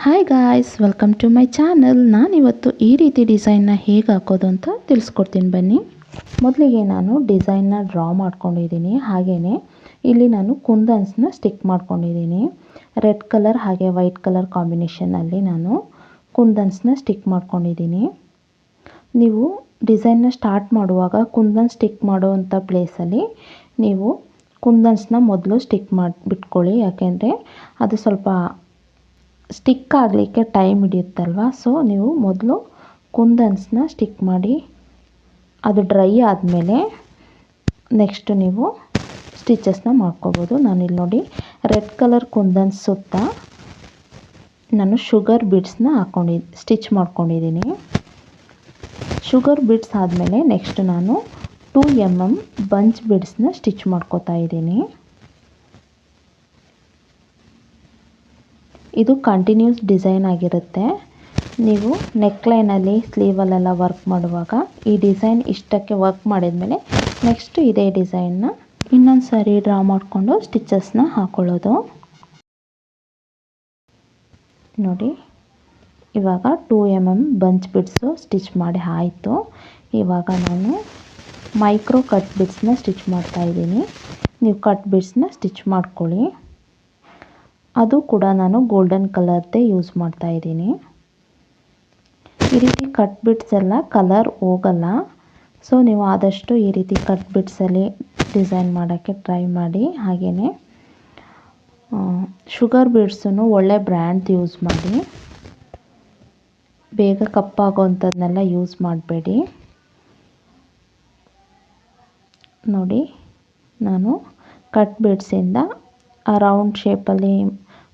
Hi guys, welcome to my channel. ನಾನಿವತ್ತು ಈ ರೀತಿ ಡಿಸೈನ್ನ ಹೇಗೆ ಹಾಕೋದು ಅಂತ ತಿಳಿಸ್ಕೊಡ್ತೀನಿ ಬನ್ನಿ. ಮೊದಲಿಗೆ ನಾನು ಡಿಸೈನ್ನ ಡ್ರಾ ಮಾಡ್ಕೊಂಡಿದ್ದೀನಿ. ಹಾಗೆಯೇ ಇಲ್ಲಿ ನಾನು ಕುಂದನ್ಸ್ನ ಸ್ಟಿಕ್ ಮಾಡ್ಕೊಂಡಿದ್ದೀನಿ. ರೆಡ್ ಕಲರ್ ಹಾಗೆ ವೈಟ್ ಕಲರ್ ಕಾಂಬಿನೇಷನಲ್ಲಿ ನಾನು ಕುಂದನ್ಸ್ನ ಸ್ಟಿಕ್ ಮಾಡ್ಕೊಂಡಿದ್ದೀನಿ. ನೀವು ಡಿಸೈನ್ನ ಸ್ಟಾರ್ಟ್ ಮಾಡುವಾಗ ಕುಂದನ್ ಸ್ಟಿಕ್ ಮಾಡುವಂಥ ಪ್ಲೇಸಲ್ಲಿ ನೀವು ಕುಂದನ್ಸ್ನ ಮೊದಲು ಸ್ಟಿಕ್ ಮಾಡಿ ಬಿಟ್ಕೊಳ್ಳಿ. ಯಾಕೆಂದರೆ ಅದು ಸ್ವಲ್ಪ ಸ್ಟಿಕ್ ಆಗಲಿಕ್ಕೆ ಟೈಮ್ ಹಿಡಿಯುತ್ತಲ್ವ. ಸೊ ನೀವು ಮೊದಲು ಕುಂದನ್ಸ್ನ ಸ್ಟಿಕ್ ಮಾಡಿ, ಅದು ಡ್ರೈ ಆದಮೇಲೆ ನೆಕ್ಸ್ಟ್ ನೀವು ಸ್ಟಿಚಸ್ನ ಮಾಡ್ಕೋಬೋದು. ನಾನಿಲ್ಲಿ ನೋಡಿ ರೆಡ್ ಕಲರ್ ಕುಂದನ್ಸ್ ಸುತ್ತ ನಾನು ಶುಗರ್ ಬೀಡ್ಸ್ನ ಸ್ಟಿಚ್ ಮಾಡ್ಕೊಂಡಿದ್ದೀನಿ. ಶುಗರ್ ಬೀಡ್ಸ್ ಆದಮೇಲೆ ನೆಕ್ಸ್ಟ್ ನಾನು 2 mm ಬಂಚ್ ಬೀಡ್ಸ್ನ ಸ್ಟಿಚ್ ಮಾಡ್ಕೋತಾ ಇದ್ದೀನಿ. ಇದು ಕಂಟಿನ್ಯೂಸ್ ಡಿಸೈನ್ ಆಗಿರುತ್ತೆ. ನೀವು ನೆಕ್ಲೈನಲ್ಲಿ ಸ್ಲೀವಲ್ಲೆಲ್ಲ ವರ್ಕ್ ಮಾಡುವಾಗ ಈ ಡಿಸೈನ್ ಇಷ್ಟಕ್ಕೆ ವರ್ಕ್ ಮಾಡಿದ್ಮೇಲೆ ನೆಕ್ಸ್ಟ್ ಇದೇ ಡಿಸೈನ್ನ ಇನ್ನೊಂದು ಸಾರಿ ಡ್ರಾ ಮಾಡಿಕೊಂಡು ಸ್ಟಿಚಸ್ನ ಹಾಕೊಳ್ಳೋದು. ನೋಡಿ, ಇವಾಗ 2 mm ಬಂಚ್ ಬಿಡ್ಸು ಸ್ಟಿಚ್ ಮಾಡಿ ಆಯಿತು. ಇವಾಗ ನಾನು ಮೈಕ್ರೋ ಕಟ್ ಬಿಡ್ಸ್ನ ಸ್ಟಿಚ್ ಮಾಡ್ತಾಯಿದ್ದೀನಿ. ನೀವು ಕಟ್ ಬಿಡ್ಸ್ನ ಸ್ಟಿಚ್ ಮಾಡ್ಕೊಳ್ಳಿ. ಅದು ಕೂಡ ನಾನು ಗೋಲ್ಡನ್ ಕಲರ್ದೇ ಯೂಸ್ ಮಾಡ್ತಾಯಿದ್ದೀನಿ. ಈ ರೀತಿ ಕಟ್ ಬಿಡ್ಸ್ ಎಲ್ಲ ಕಲರ್ ಹೋಗಲ್ಲ. ಸೊ ನೀವು ಆದಷ್ಟು ಈ ರೀತಿ ಕಟ್ ಬಿಡ್ಸಲ್ಲಿ ಡಿಸೈನ್ ಮಾಡೋಕ್ಕೆ ಟ್ರೈ ಮಾಡಿ. ಹಾಗೆಯೇ ಶುಗರ್ ಬೀಡ್ಸನ್ನು ಒಳ್ಳೆ ಬ್ರ್ಯಾಂಡ್ ಯೂಸ್ ಮಾಡಿ. ಬೇಗ ಕಪ್ಪಾಗೋವಂಥದ್ದನ್ನೆಲ್ಲ ಯೂಸ್ ಮಾಡಬೇಡಿ. ನೋಡಿ, ನಾನು ಕಟ್ ಬಿಡ್ಸಿಂದ ಆ ರೌಂಡ್ ಶೇಪಲ್ಲಿ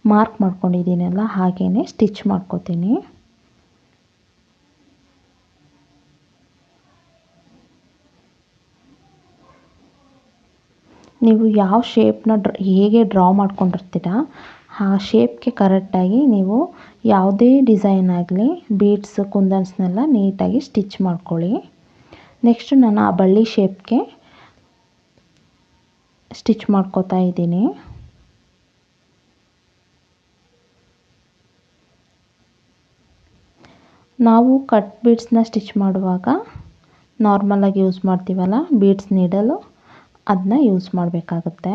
ಮಾರ್ಕ್ ಮಾಡ್ಕೊಂಡಿದ್ದೀನಲ್ಲ, ಹಾಗೆಯೇ ಸ್ಟಿಚ್ ಮಾಡ್ಕೋತೀನಿ. ನೀವು ಯಾವ ಶೇಪ್ನ ಹೇಗೆ ಡ್ರಾ ಮಾಡ್ಕೊಂಡಿರ್ತೀರ ಆ ಶೇಪ್ಗೆ ಕರೆಕ್ಟಾಗಿ ನೀವು ಯಾವುದೇ ಡಿಸೈನ್ ಆಗಲಿ ಬೀಡ್ಸ್ ಕುಂದನ್ಸ್ನೆಲ್ಲ ನೀಟಾಗಿ ಸ್ಟಿಚ್ ಮಾಡ್ಕೊಳ್ಳಿ. ನೆಕ್ಸ್ಟ್ ನಾನು ಆ ಬಳ್ಳಿ ಶೇಪ್ಗೆ ಸ್ಟಿಚ್ ಮಾಡ್ಕೋತಾ ಇದ್ದೀನಿ. ನಾವು ಕಟ್ ಬೀಡ್ಸ್ನ ಸ್ಟಿಚ್ ಮಾಡುವಾಗ ನಾರ್ಮಲಾಗಿ ಯೂಸ್ ಮಾಡ್ತೀವಲ್ಲ ಬೀಡ್ಸ್ ನೀಡಲು, ಅದನ್ನ ಯೂಸ್ ಮಾಡಬೇಕಾಗುತ್ತೆ.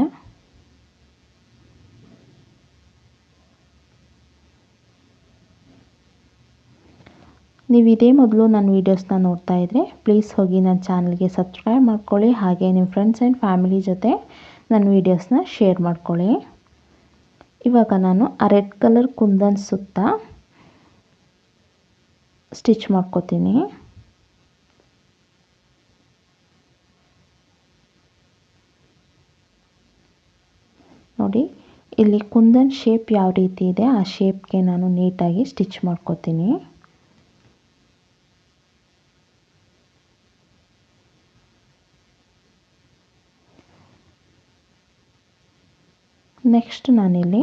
ನೀವು ಇದೇ ಮೊದಲು ನನ್ನ ವೀಡಿಯೋಸ್ನ ನೋಡ್ತಾ ಇದ್ದರೆ ಪ್ಲೀಸ್ ಹೋಗಿ ನನ್ನ ಚಾನಲ್ಗೆ ಸಬ್ಸ್ಕ್ರೈಬ್ ಮಾಡ್ಕೊಳ್ಳಿ. ಹಾಗೆ ನಿಮ್ಮ ಫ್ರೆಂಡ್ಸ್ ಆ್ಯಂಡ್ ಫ್ಯಾಮಿಲಿ ಜೊತೆ ನನ್ನ ವೀಡಿಯೋಸ್ನ ಶೇರ್ ಮಾಡ್ಕೊಳ್ಳಿ. ಇವಾಗ ನಾನು ಆ ರೆಡ್ ಕಲರ್ ಕುಂದನ್ ಸುತ್ತ ಸ್ಟಿಚ್ ಮಾಡ್ಕೋತೀನಿ. ನೋಡಿ, ಇಲ್ಲಿ ಕುಂದನ್ ಶೇಪ್ ಯಾವ ರೀತಿ ಇದೆ ಆ ಶೇಪ್ಗೆ ನಾನು ನೀಟಾಗಿ ಸ್ಟಿಚ್ ಮಾಡ್ಕೋತೀನಿ. ನೆಕ್ಸ್ಟ್ ನಾನಿಲ್ಲಿ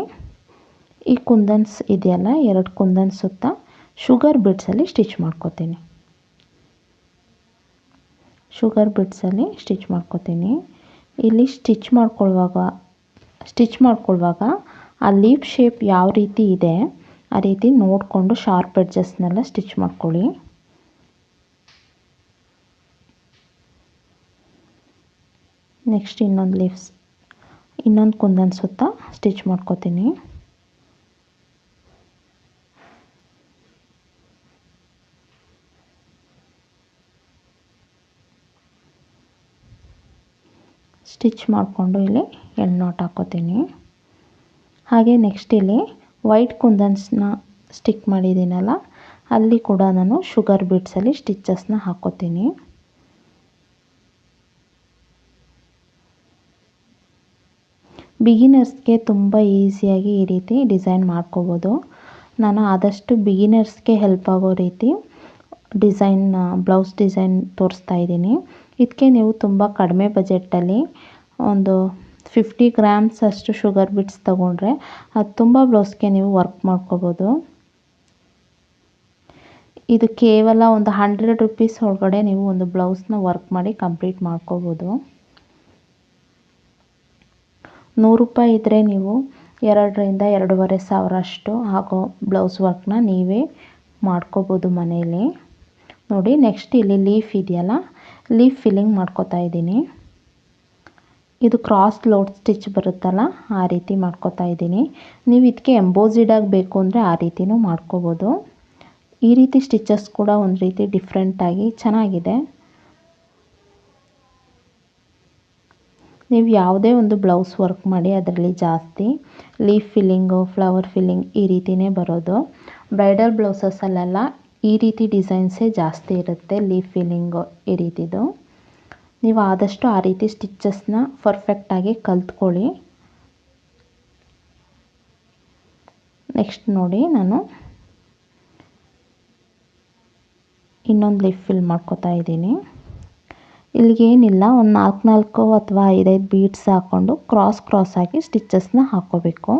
ಈ ಕುಂದನ್ಸ್ ಇದೆಯಲ್ಲ, 2 ಕುಂದನ್ಸ್ ಸುತ್ತ ಶುಗರ್ ಬಿಡ್ಸಲ್ಲಿ ಸ್ಟಿಚ್ ಮಾಡ್ಕೋತೀನಿ. ಇಲ್ಲಿ ಸ್ಟಿಚ್ ಮಾಡ್ಕೊಳ್ಳುವಾಗ ಆ ಲೀಫ್ ಶೇಪ್ ಯಾವ ರೀತಿ ಇದೆ ಆ ರೀತಿ ನೋಡಿಕೊಂಡು ಶಾರ್ಪ್ ಎಡ್ಜಸ್ನೆಲ್ಲ ಸ್ಟಿಚ್ ಮಾಡ್ಕೊಳ್ಳಿ. ನೆಕ್ಸ್ಟ್ ಇನ್ನೊಂದು ಕುಂದನ್ ಸುತ್ತ ಸ್ಟಿಚ್ ಮಾಡ್ಕೋತೀನಿ. ಸ್ಟಿಚ್ ಮಾಡಿಕೊಂಡು ಇಲ್ಲಿ ಎಂಡ್ ನಾಟ್ ಹಾಕೋತೀನಿ. ಹಾಗೆ ನೆಕ್ಸ್ಟ್ ಇಲ್ಲಿ ವೈಟ್ ಕುಂದನ್ಸ್ನ ಸ್ಟಿಕ್ ಮಾಡಿದ್ದೀನಲ್ಲ, ಅಲ್ಲಿ ಕೂಡ ನಾನು ಶುಗರ್ ಬೀಡ್ಸಲ್ಲಿ ಸ್ಟಿಚಸ್ನ ಹಾಕೋತೀನಿ. ಬಿಗಿನರ್ಸ್ಗೆ ತುಂಬ ಈಸಿಯಾಗಿ ಈ ರೀತಿ ಡಿಸೈನ್ ಮಾಡ್ಕೋಬೋದು. ನಾನು ಆದಷ್ಟು ಬಿಗಿನರ್ಸ್ಗೆ ಹೆಲ್ಪ್ ಆಗೋ ರೀತಿ ಬ್ಲೌಸ್ ಡಿಸೈನ್ ತೋರಿಸ್ತಾ ಇದ್ದೀನಿ. ಇದಕ್ಕೆ ನೀವು ತುಂಬ ಕಡಿಮೆ ಬಜೆಟಲ್ಲಿ ಒಂದು 50 ಗ್ರಾಮ್ಸ್ ಅಷ್ಟು ಶುಗರ್ ಬೀಡ್ಸ್ ತೊಗೊಂಡ್ರೆ ಅದು ತುಂಬ ಬ್ಲೌಸ್ಗೆ ನೀವು ವರ್ಕ್ ಮಾಡ್ಕೋಬೋದು. ಇದು ಕೇವಲ ಒಂದು 100 ರೂಪೀಸ್ ಒಳಗಡೆ ನೀವು ಒಂದು ಬ್ಲೌಸ್ನ ವರ್ಕ್ ಮಾಡಿ ಕಂಪ್ಲೀಟ್ ಮಾಡ್ಕೋಬೋದು. 100 ರೂಪಾಯಿ ಇದ್ದರೆ ನೀವು 2ರಿಂದ 2,500 ಅಷ್ಟು ಆಗೋ ಬ್ಲೌಸ್ ವರ್ಕ್ನ ನೀವೇ ಮಾಡ್ಕೋಬೋದು ಮನೇಲಿ. ನೋಡಿ ನೆಕ್ಸ್ಟ್ ಇಲ್ಲಿ ಲೀಫ್ ಇದೆಯಲ್ಲ, ಲೀಫ್ ಫಿಲ್ಲಿಂಗ್ ಮಾಡ್ಕೋತಾ ಇದ್ದೀನಿ. ಇದು ಕ್ರಾಸ್ ಲೋಡ್ ಸ್ಟಿಚ್ ಬರುತ್ತಲ್ಲ ಆ ರೀತಿ ಮಾಡ್ಕೋತಾ ಇದ್ದೀನಿ. ನೀವು ಇದಕ್ಕೆ ಎಂಬೋಸಿಡ್ ಆಗಿ ಬೇಕು ಅಂದರೆ ಆ ರೀತಿನೂ ಮಾಡ್ಕೋಬೋದು. ಈ ರೀತಿ ಸ್ಟಿಚಸ್ ಕೂಡ ಒಂದು ರೀತಿ ಡಿಫ್ರೆಂಟಾಗಿ ಚೆನ್ನಾಗಿದೆ. ನೀವು ಯಾವುದೇ ಒಂದು ಬ್ಲೌಸ್ ವರ್ಕ್ ಮಾಡಿ ಅದರಲ್ಲಿ ಜಾಸ್ತಿ ಲೀಫ್ ಫಿಲ್ಲಿಂಗು, ಫ್ಲವರ್ ಫಿಲ್ಲಿಂಗ್ ಈ ರೀತಿಯೇ ಬರೋದು. ಬ್ರೈಡಲ್ ಬ್ಲೌಸಸ್ಸಲ್ಲೆಲ್ಲ ಈ ರೀತಿ ಡಿಸೈನ್ಸೇ ಜಾಸ್ತಿ ಇರುತ್ತೆ, ಲೀಫ್ ಫಿಲ್ಲಿಂಗು ಈ ರೀತಿದು. ನೀವು ಆದಷ್ಟು ಆ ರೀತಿ ಸ್ಟಿಚಸ್ನ ಪರ್ಫೆಕ್ಟಾಗಿ ಕಲ್ತ್ಕೊಳ್ಳಿ. ನೆಕ್ಸ್ಟ್ ನೋಡಿ ನಾನು ಇನ್ನೊಂದು ಲೀಫ್ ಫಿಲ್ ಮಾಡ್ಕೋತಾ ಇದ್ದೀನಿ. ಇಲ್ಲಿಗೇನಿಲ್ಲ, ಒಂದು 4 ಅಥವಾ 5 ಬೀಡ್ಸ್ ಹಾಕ್ಕೊಂಡು ಕ್ರಾಸ್ ಆಗಿ ಸ್ಟಿಚಸ್ನ ಹಾಕ್ಕೋಬೇಕು.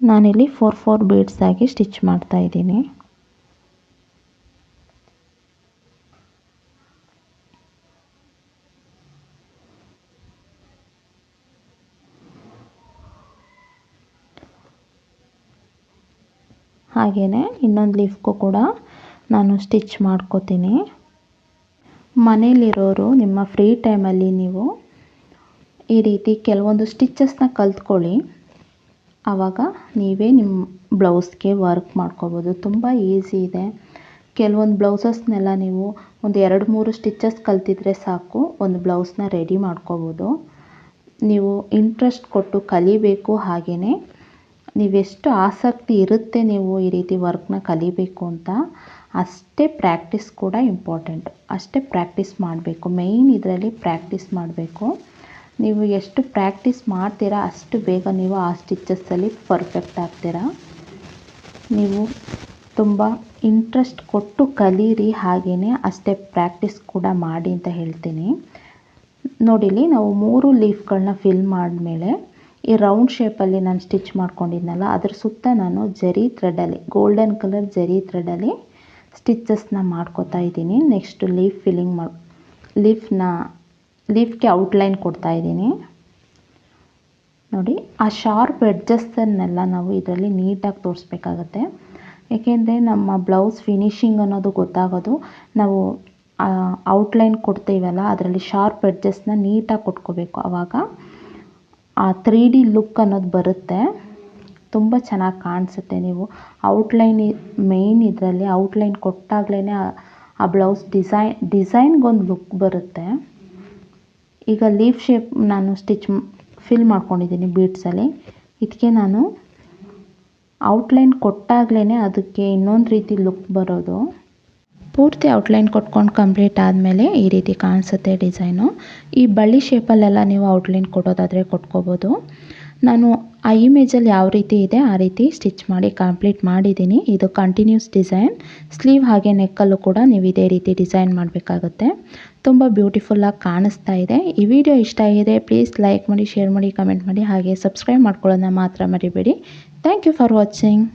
ನಾನಿಲ್ಲಿ 4 ಬೀಡ್ಸ್ ಆಗಿ ಸ್ಟಿಚ್ ಮಾಡ್ತಾ ಇದ್ದೀನಿ. ಹಾಗೆಯೇ ಇನ್ನೊಂದು ಲೀಫ್ಗೂ ಕೂಡ ನಾನು ಸ್ಟಿಚ್ ಮಾಡ್ಕೋತೀನಿ. ಮನೇಲಿರೋರು ನಿಮ್ಮ ಫ್ರೀ ಟೈಮಲ್ಲಿ ನೀವು ಈ ರೀತಿ ಕೆಲವೊಂದು ಸ್ಟಿಚಸ್ನ ಕಲ್ತ್ಕೊಳ್ಳಿ. ಆವಾಗ ನೀವೇ ನಿಮ್ಮ ಬ್ಲೌಸ್ಗೆ ವರ್ಕ್ ಮಾಡ್ಕೋಬೋದು. ತುಂಬ ಈಸಿ ಇದೆ. ಕೆಲವೊಂದು ಬ್ಲೌಸಸ್ನೆಲ್ಲ ನೀವು ಒಂದು 2-3 ಸ್ಟಿಚಸ್ ಕಲ್ತಿದ್ರೆ ಸಾಕು, ಒಂದು ಬ್ಲೌಸ್ನ ರೆಡಿ ಮಾಡ್ಕೋಬೋದು. ನೀವು ಇಂಟ್ರೆಸ್ಟ್ ಕೊಟ್ಟು ಕಲಿಬೇಕು. ಹಾಗೆಯೇ ನೀವೆಷ್ಟು ಆಸಕ್ತಿ ಇರುತ್ತೆ ನೀವು ಈ ರೀತಿ ವರ್ಕ್ನ ಕಲಿಬೇಕು ಅಂತ, ಅಷ್ಟೇ ಪ್ರಾಕ್ಟೀಸ್ ಕೂಡ ಇಂಪಾರ್ಟೆಂಟ್. ಅಷ್ಟೇ ಪ್ರಾಕ್ಟೀಸ್ ಮಾಡಬೇಕು. ಮೇಯ್ನ್ ಇದರಲ್ಲಿ ಪ್ರಾಕ್ಟೀಸ್ ಮಾಡಬೇಕು. ನೀವು ಎಷ್ಟು ಪ್ರಾಕ್ಟೀಸ್ ಮಾಡ್ತೀರಾ ಅಷ್ಟು ಬೇಗ ನೀವು ಆ ಸ್ಟಿಚಸ್ಸಲ್ಲಿ ಪರ್ಫೆಕ್ಟ್ ಆಗ್ತೀರಾ. ನೀವು ತುಂಬ ಇಂಟ್ರೆಸ್ಟ್ ಕೊಟ್ಟು ಕಲೀರಿ, ಹಾಗೆಯೇ ಅಷ್ಟೇ ಪ್ರಾಕ್ಟೀಸ್ ಕೂಡ ಮಾಡಿ ಅಂತ ಹೇಳ್ತೀನಿ. ನೋಡಿಲಿ, ನಾವು 3 ಲೀಫ್ಗಳನ್ನ ಫಿಲ್ ಮಾಡಿದ್ಮೇಲೆ ಈ ರೌಂಡ್ ಶೇಪಲ್ಲಿ ನಾನು ಸ್ಟಿಚ್ ಮಾಡ್ಕೊಂಡಿದ್ನಲ್ಲ ಅದ್ರ ಸುತ್ತ ನಾನು ಜರಿ ಥ್ರೆಡಲ್ಲಿ, ಗೋಲ್ಡನ್ ಕಲರ್ ಜರಿ ಥ್ರೆಡಲ್ಲಿ ಸ್ಟಿಚಸ್ನ ಮಾಡ್ಕೋತಾ ಇದ್ದೀನಿ. ನೆಕ್ಸ್ಟ್ ಲೀಫ್ ಫಿಲ್ಲಿಂಗ್ ಲೀಫ್ಗೆ ಔಟ್ಲೈನ್ ಕೊಡ್ತಾ ಇದ್ದೀನಿ. ನೋಡಿ, ಆ ಶಾರ್ಪ್ ಎಡ್ಜಸ್ಸನ್ನೆಲ್ಲ ನಾವು ಇದರಲ್ಲಿ ನೀಟಾಗಿ ತೋರಿಸ್ಬೇಕಾಗತ್ತೆ. ಏಕೆಂದರೆ ನಮ್ಮ ಬ್ಲೌಸ್ ಫಿನಿಶಿಂಗ್ ಅನ್ನೋದು ಗೊತ್ತಾಗೋದು ನಾವು ಔಟ್ಲೈನ್ ಕೊಡ್ತೀವಲ್ಲ ಅದರಲ್ಲಿ ಶಾರ್ಪ್ ಎಡ್ಜಸ್ನ ನೀಟಾಗಿ ಕೊಟ್ಕೋಬೇಕು. ಆವಾಗ ಆ 3D ಲುಕ್ ಅನ್ನೋದು ಬರುತ್ತೆ, ತುಂಬ ಚೆನ್ನಾಗಿ ಕಾಣಿಸುತ್ತೆ. ನೀವು ಔಟ್ಲೈನ್ ಮೇಯ್ನ್ ಇದರಲ್ಲಿ ಔಟ್ಲೈನ್ ಕೊಟ್ಟಾಗಲೇ ಆ ಬ್ಲೌಸ್ ಡಿಸೈನ್ಗೊಂದು ಲುಕ್ ಬರುತ್ತೆ. ಈಗ ಲೀಫ್ ಶೇಪ್ ನಾನು ಫಿಲ್ ಮಾಡ್ಕೊಂಡಿದ್ದೀನಿ ಬೀಡ್ಸಲ್ಲಿ. ಇದಕ್ಕೆ ನಾನು ಔಟ್ಲೈನ್ ಕೊಟ್ಟಾಗಲೇ ಅದಕ್ಕೆ ಇನ್ನೊಂದು ರೀತಿ ಲುಕ್ ಬರೋದು. ಪೂರ್ತಿ ಔಟ್ಲೈನ್ ಕೊಟ್ಕೊಂಡು ಕಂಪ್ಲೀಟ್ ಆದಮೇಲೆ ಈ ರೀತಿ ಕಾಣಿಸುತ್ತೆ ಡಿಸೈನು. ಈ ಬಳ್ಳಿ ಶೇಪಲ್ಲೆಲ್ಲ ನೀವು ಔಟ್ಲೈನ್ ಕೊಡೋದಾದರೆ ಕೊಟ್ಕೋಬೋದು. ನಾನು ಆ ಇಮೇಜಲ್ಲಿ ಯಾವ ರೀತಿ ಇದೆ ಆ ರೀತಿ ಸ್ಟಿಚ್ ಮಾಡಿ ಕಂಪ್ಲೀಟ್ ಮಾಡಿದ್ದೀನಿ. ಇದು ಕಂಟಿನ್ಯೂಸ್ ಡಿಸೈನ್. ಸ್ಲೀವ್ ಹಾಗೆ ನೆಕ್ಕಲ್ಲೂ ಕೂಡ ನೀವು ಇದೇ ರೀತಿ ಡಿಸೈನ್ ಮಾಡಬೇಕಾಗುತ್ತೆ. ತುಂಬ ಬ್ಯೂಟಿಫುಲ್ಲಾಗಿ ಕಾಣಿಸ್ತಾ ಇದೆ. ಈ ವಿಡಿಯೋ ಇಷ್ಟ ಆಗಿದೆ ಪ್ಲೀಸ್ ಲೈಕ್ ಮಾಡಿ, ಶೇರ್ ಮಾಡಿ, ಕಮೆಂಟ್ ಮಾಡಿ, ಹಾಗೆ ಸಬ್ಸ್ಕ್ರೈಬ್ ಮಾಡ್ಕೊಳ್ಳೋದನ್ನ ಮಾತ್ರ ಮರಿಬೇಡಿ. Thank you for watching.